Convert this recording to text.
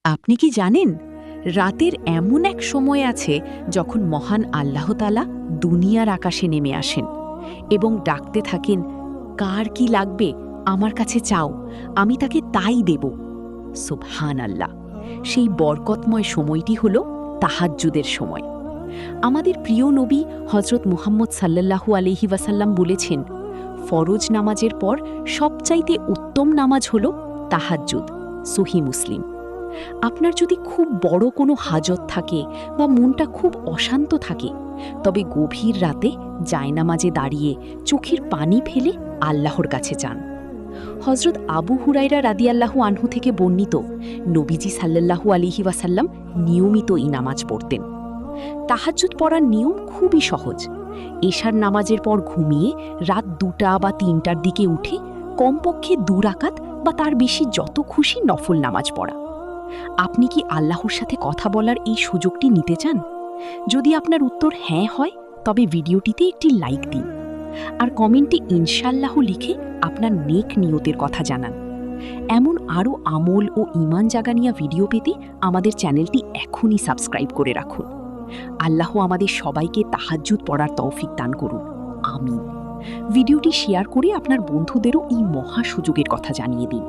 আপনি কি জানেন রাতের এমন এক সময় আছে যখন মহান আল্লাহ তাআলা দুনিয়ার আকাশে নেমে আসেন এবং ডাকতে থাকেন, কার কি লাগবে আমার কাছে চাও, আমি তাকে তাই দেব। সুবহান আল্লাহ। সেই বরকতময় সময়টি হল তাহাজ্জুদের সময়। আমাদের প্রিয় নবী হজরত মুহাম্মদ সাল্লাল্লাহু আলাইহি ওয়াসাল্লাম বলেছেন, ফরজ নামাজের পর সবচাইতে উত্তম নামাজ হল তাহাজ্জুদ। সহিহ মুসলিম। আপনার যদি খুব বড় কোনো হাজত থাকে বা মনটা খুব অশান্ত থাকে, তবে গভীর রাতে জায়নামাজে দাঁড়িয়ে চোখের পানি ফেলে আল্লাহর কাছে যান। হজরত আবু হুরায়রা রাদিয়াল্লাহু আনহু থেকে বর্ণিত, নবীজি সাল্লাল্লাহু আলাইহি ওয়াসাল্লাম নিয়মিত এই নামাজ পড়তেন। তাহাজ্জুদ পড়ার নিয়ম খুবই সহজ। এশার নামাজের পর ঘুমিয়ে রাত 2টা বা 3টার দিকে উঠে কমপক্ষে 2 রাকাত বা তার বেশি যত খুশি নফল নামাজ পড়া। আপনি কি আল্লাহর সাথে কথা বলার এই সুযোগটি নিতে চান? যদি আপনার উত্তর হ্যাঁ হয়, তবে ভিডিওটিতে একটি লাইক দিন আর কমেন্টে ইনশাআল্লাহ লিখে আপনার নেক নিয়তের কথা জানান। এমন আরও আমল ও ঈমান জাগানিয়া ভিডিও পেতে আমাদের চ্যানেলটি এখনই সাবস্ক্রাইব করে রাখুন। আল্লাহ আমাদের সবাইকে তাহাজ্জুদ পড়ার তৌফিক দান করুন। আমিন। ভিডিওটি শেয়ার করে আপনার বন্ধুদেরও এই মহা সুযোগের কথা জানিয়ে দিন।